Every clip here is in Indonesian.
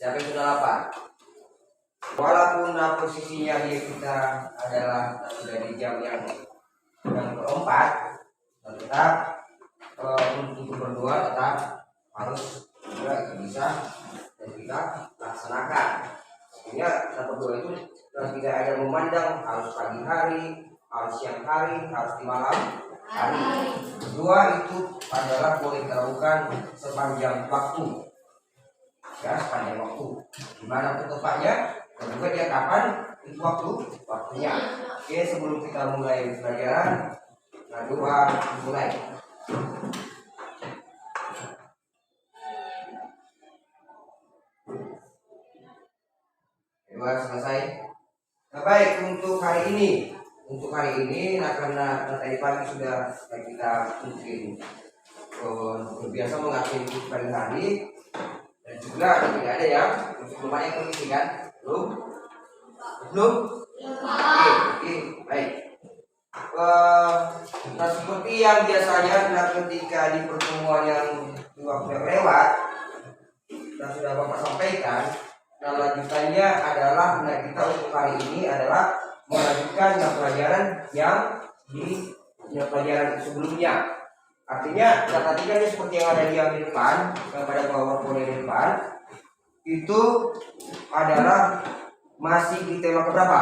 Siapa yang sudah lapar? Walaupun posisinya kita adalah sudah di jam yang keempat, tetap untuk berdua tetap harus juga bisa dan kita laksanakan. Artinya kita berdua itu tidak ada memandang harus pagi hari, harus siang hari, harus di malam hari. Berdua itu adalah boleh dilakukan sepanjang waktu. Ya, sepanjang waktu. Gimana tuh tepatnya? Dan juga dia kapan itu waktunya. Oke, sebelum kita mulai pelajaran, mulai. Selesai. Nah, baik, untuk hari ini karena tadi pagi sudah kita mungkin terbiasa mengatur pada hari dan juga tidak ada yang belum yang kondisi kan belum oke, baik. Nah, seperti yang biasanya ketika di pertemuan yang waktu yang lewat dan sudah Bapak sampaikan. Nah, lanjutannya adalah kita untuk hari ini adalah melanjutkan pelajaran yang di pelajaran sebelumnya. Artinya, perhatikan seperti yang ada di depan, pada PowerPoint di depan, itu adalah masih di tema keberapa?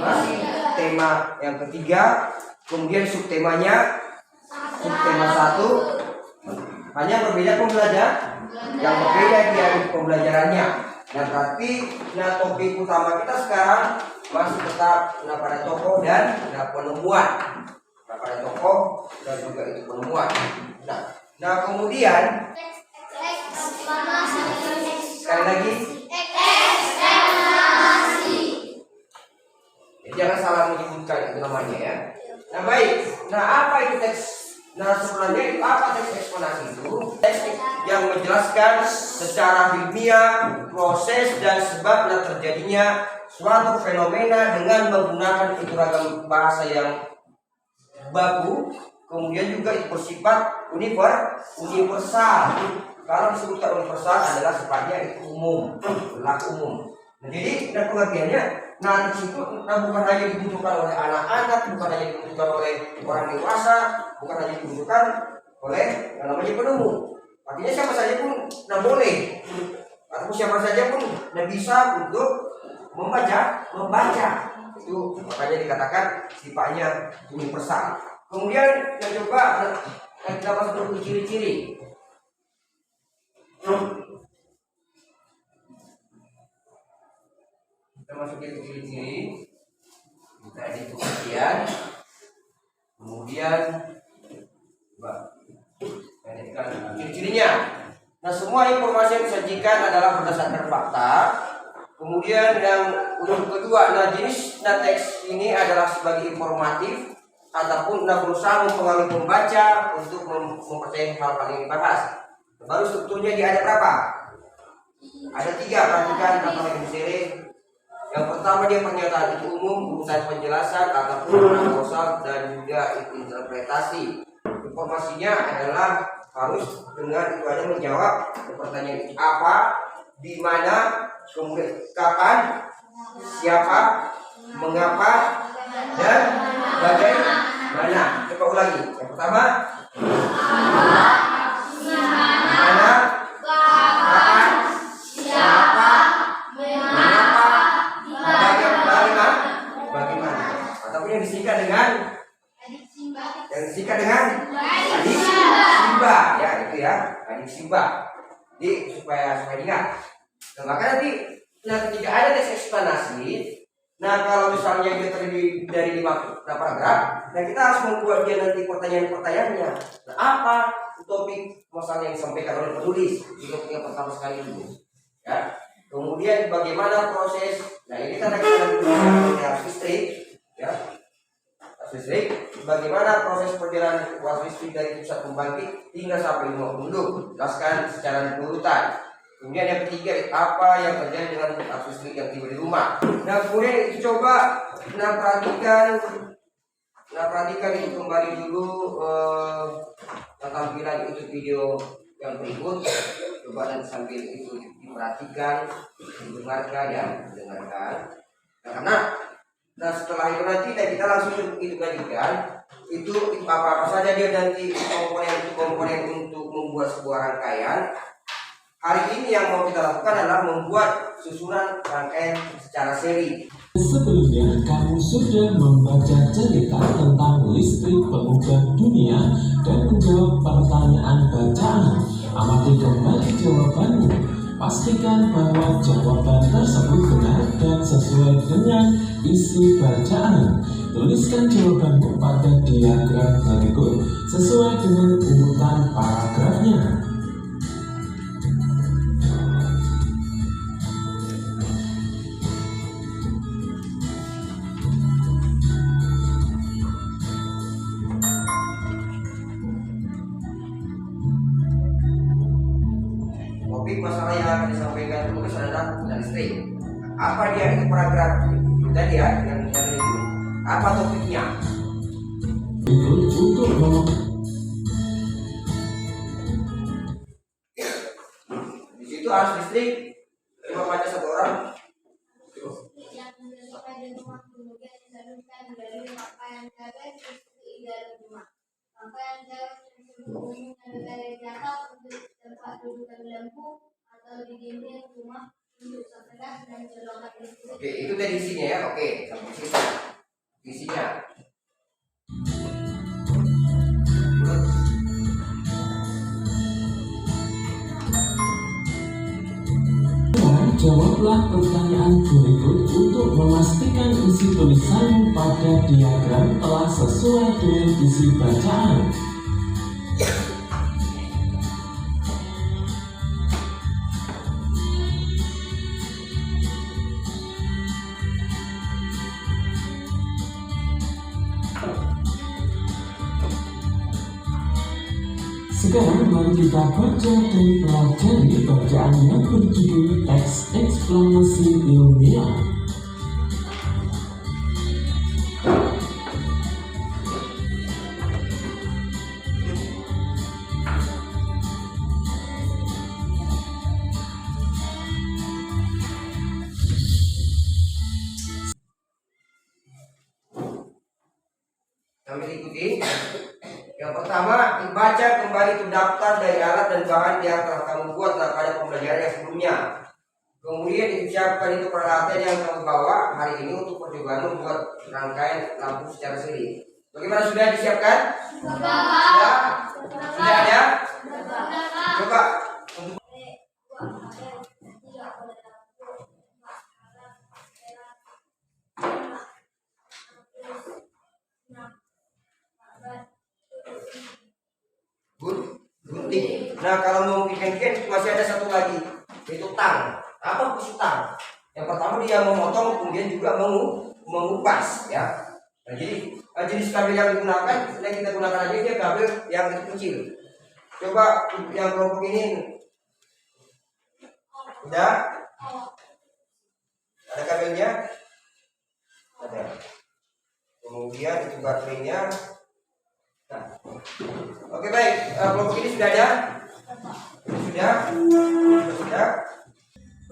Masih tema yang ketiga. Kemudian subtemanya subtema 1. Hanya berbeda pembelajaran. Yang berbeda dia pembelajarannya. Nah, berarti topik utama kita sekarang masih tetap pada tokoh dan penemuan. Pada tokoh dan juga itu penemuan. Nah kemudian sekali lagi jangan salah menyebutkan itu namanya ya. Nah baik. Nah apa itu teks? Nah sebenarnya itu apa teks eksponasi itu? Teks yang menjelaskan secara ilmiah proses dan sebab terjadinya suatu fenomena dengan menggunakan ragam bahasa yang baku, kemudian juga itu bersifat universal. Kalau disebutkan universal adalah sifatnya itu umum, berlaku umum. Nah, jadi pengertiannya, di situ bukan hanya dibutuhkan oleh anak-anak, bukan hanya dibutuhkan oleh orang dewasa, bukan hanya dibutuhkan oleh yang namanya penemu. Artinya siapa saja pun boleh, atau siapa saja pun bisa untuk membaca. Itu makanya dikatakan sifatnya universal. Kemudian kita coba kita masuk ke ciri-ciri. Kita masuk ke ciri-ciri. Kita edit kemudian editkan ciri-cirinya. Nah, semua informasi yang disajikan adalah berdasarkan fakta. Kemudian yang untuk kedua, jenis teks ini adalah sebagai informatif ataupun berusaha mempengaruhi pembaca untuk mempercayai hal-hal yang dibahas. Baru strukturnya dia ada berapa? Ada 3, perhatikan apa yang disini. Yang pertama dia pernyataan itu umum, urusan penjelasan ataupun proposal dan juga interpretasi. Informasinya adalah harus dengan itu ada menjawab pertanyaan itu apa, di mana, kemudian kapan, siapa, mengapa, dan bagaimana. Coba ulangi. Yang pertama, mana, kapan, siapa, mengapa, bagaimana. Ataupun yang disingkat dengan adik Simba, ya itu ya, adik Simba. Jadi supaya ingat. Nah, maka nanti ketika ada teks eksplanasi, kalau misalnya dia terdiri dari 5 paragraf, kita harus membuat dia nanti pertanyaan-pertanyaannya. Nah, apa topik masalah yang disampaikan oleh penulis di topik yang pertama sekali itu, ya. Kemudian bagaimana proses? Nah, ini kan kita harus listrik, ya. Listrik, bagaimana proses perjalanan arus listrik dari pusat pembangkit hingga sampai rumah penduduk? Jelaskan secara berurutan. Kemudian yang ketiga, apa yang terjadi dengan arus listrik yang tiba di rumah. Nah, kemudian itu coba perhatikan itu kembali dulu tampilan itu video yang berikut. Coba nanti sambil itu diperhatikan, didengarkan ya, didengarkan. Nah setelah itu nanti kita langsung itu kajikan itu apa saja dia nanti komponen untuk membuat sebuah rangkaian. Hari ini yang mau kita lakukan adalah membuat susunan rangkaian secara seri. Sebelumnya kamu sudah membaca cerita tentang listrik pengubah dunia dan menjawab pertanyaan bacaan. Amati kembali jawabanmu. Pastikan bahwa jawaban tersebut benar dan sesuai dengan isi bacaan. Tuliskan jawabanmu pada diagram berikut sesuai dengan urutan paragrafnya. Topik masalah yang akan disampaikan penulis adalah penggunaan listrik. Apa dia itu paragraf tadi ya yang itu? Apa topiknya? Di situ harus listrik. Coba baca satu orang. Yang menyebabkan rumah kemudian disalurkan dari rangkaian jalan ke dalam rumah. Rangkaian jalan tersebut dari jangka untuk tempat dudukan lampu atau di dinding rumah untuk sekelas dan selokan listrik. Oke, itu dari isinya ya. Oke, sampai situ. Isinya. Jawablah pertanyaan berikut untuk memastikan isi tulisanmu pada diagram telah sesuai dengan isi bacaan. Sekarang mari kita baca dan pelajari bacaan yang berjudul teks eksplanasi ilmiah. Kami ikuti. Yang pertama, dibaca kembali terdaftar dari alat dan bahan yang telah kamu buat pada pembelajaran yang sebelumnya. Kemudian disiapkan itu peralatan yang kamu bawa hari ini untuk percobaan membuat rangkaian lampu secara seri. Bagaimana, sudah disiapkan? Sudah? Sudah ada? Coba. Gunting. Nah, kalau mau bikin masih ada satu lagi, yaitu tang. Apa fungsi tang? Yang pertama dia memotong, kemudian juga mengupas ya. Nah, jadi jenis kabel yang digunakan, selain kita gunakan aja dia kabel yang kecil. Coba yang kelompok ini, udah? Ada kabelnya? Ada. Kemudian itu baterainya. Nah. Oke, baik, kelompok ini sudah ada? Sudah.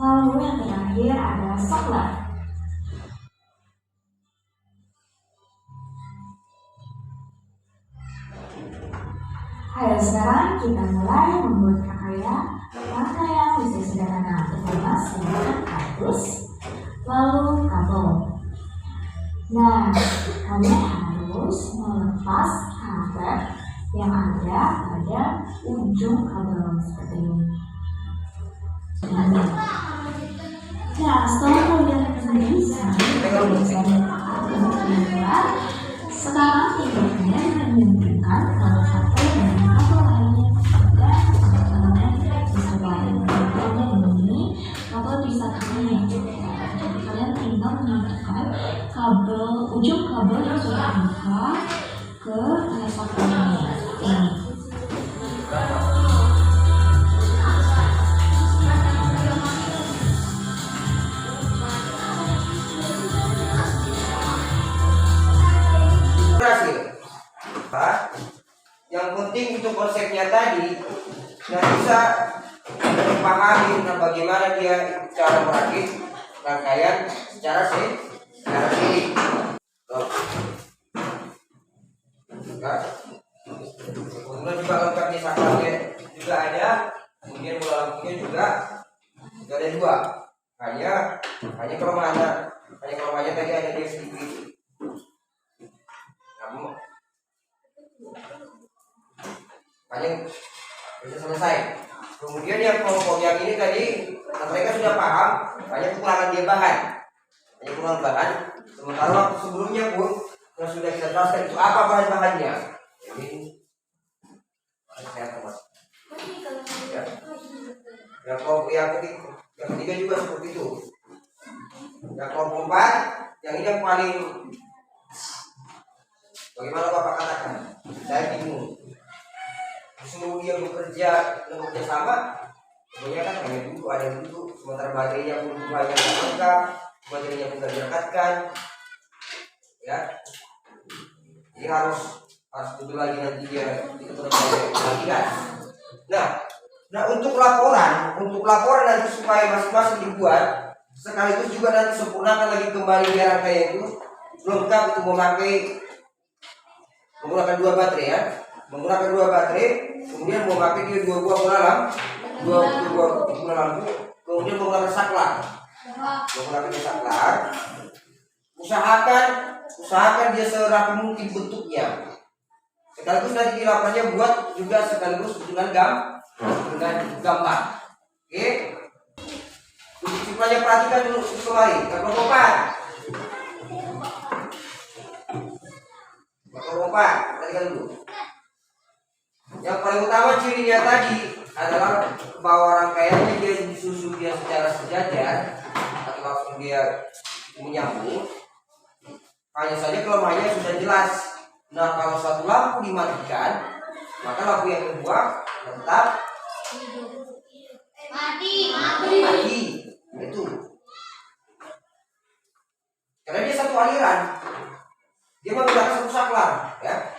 Lalu yang terakhir adalah soklat. Ayo sekarang kita mulai membuat rangkaian listrik sederhana, pertama menggunakan kardus, lalu kabel. Nah, kalian harus melepas kabel yang ada pada ujung kabel seperti ini. Nah, setelah kalian bisa sekarang tinggalnya menyambungkan salah satu dengan kabel lainnya kepada kalian bisa lain ini atau bisa kalian kalian tinggal menyambungkan kabel ujung kabel yang sudah dibuka ke satu ini. Berhasil. Yang penting itu konsepnya tadi, nah bisa dipahami tentang bagaimana dia cara merakit rangkaian secara sendiri. Kemudian juga lengkapnya saklarnya juga ada, kemudian bola lampunya juga ada dua. Hanya kelemahannya tadi ada dia sedikit. Namun hanya bisa selesai. Kemudian yang kelompok yang ini tadi mereka sudah paham, hanya kekurangan dia bahan. Sementara waktu sebelumnya pun sudah kita jelaskan itu apa bahan-bahannya. Jadi ya. Yang kelompok yang ketiga juga seperti itu. Yang kelompok 4, yang ini yang paling bagaimana Bapak katakan? Saya bingung. Semua dia bekerja sama, sebenarnya kan hanya duduk, ada duduk, sementara baterainya pun hanya lengkap, baterainya pun direkatkan, ya. Jadi harus betul lagi nanti dia itu perhatikan. Nah untuk laporan nanti supaya masing-masing dibuat, sekaligus juga nanti sempurnakan lagi kembali dia rangkaian itu lengkap itu menggunakan 2 baterai ya. Menggunakan 2 baterai, kemudian memakai dia 2 buah bola lampu, kemudian menggunakan saklar. Usahakan dia serapi mungkin bentuknya. Sekaligus nanti di lapannya buat juga sekaligus dengan gambar. Oke? Supaya perhatikan dulu kembali. Kelompok 4, perhatikan dulu. Yang paling utama cirinya tadi adalah bahwa rangkaiannya dia disusun dia secara sejajar atau langsung dia menyambung. Hanya saja kelemahannya sudah jelas. Nah kalau satu lampu dimatikan, maka lampu yang kedua tetap mati. Itu karena dia satu aliran, dia menggunakan satu saklar ya.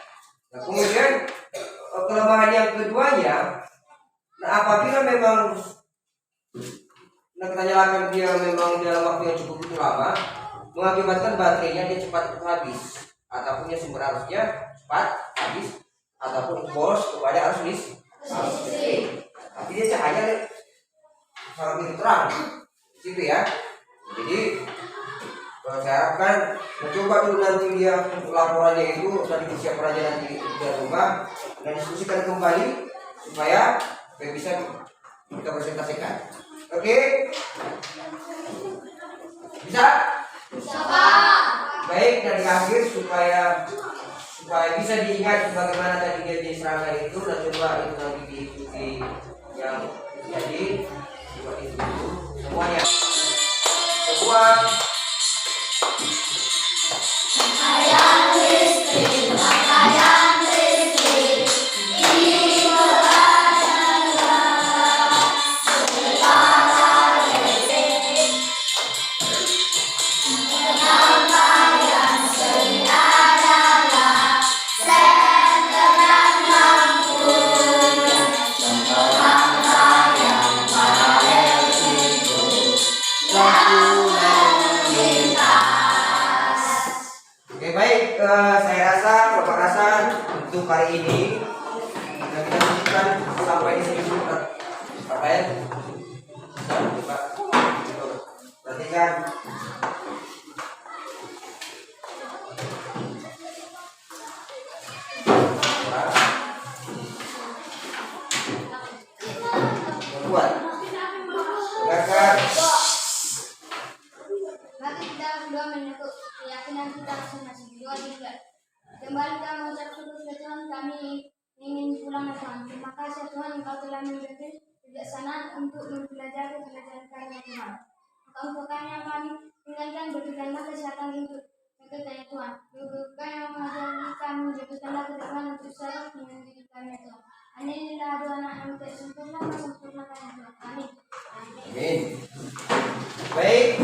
Nah kemudian kelemahan yang keduanya, nah apabila memang kita nyalakan dia memang dalam waktu yang cukup lama, mengakibatkan baterainya dia cepat habis, ataupun sumber arusnya cepat habis, ataupun boros kepada arus listrik. Tapi dia cahaya sangat begitu terang, gitu ya. Jadi saya harapkan mencoba dulu nanti dia laporannya itu nanti disiapkan aja nanti di rumah dan diskusikan kembali supaya bisa kita presentasikan. Oke? Bisa Pak. Baik, dari akhir supaya bisa diingat bagaimana tadi dia diserangkan itu dan coba itu nanti diikuti yang jadi coba itu semuanya semua. Bapak rasa untuk hari ini kita lanjutkan sampai di sini dulu Pak ya. Perhatikan buat dengarkan. Maka kita berdua menyebut keyakinan kita masing-masing juga. Kembali kita mengucap syukur kepada Tuhan, kami ingin pulang ke Tuhan. Terima kasih Tuhan, Engkau telah memberi kebijaksanaan untuk mempelajari pelajaran karya Tuhan. Engkau yang kami tinggalkan, berikanlah kesehatan untuk tanya Tuhan. Engkau yang mengajari kami, jadikanlah kedepan untuk selalu menjadi karya Tuhan. Inilah doa anak yang tidak sempurna karya Tuhan. Amin. Amin. Baik,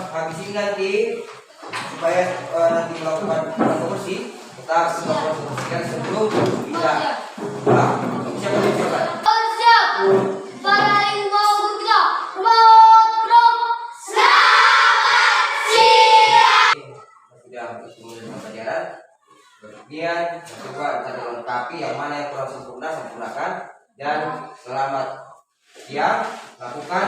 habis ini nanti supaya nanti melakukan konversi kita harus melakukan konversikan sebelum kita pulang. Siapa yang siapa? sudah menerima pelajaran. Kemudian coba kita lengkapi yang mana yang kurang sempurna, sempurnakan. Dan selamat siang, lakukan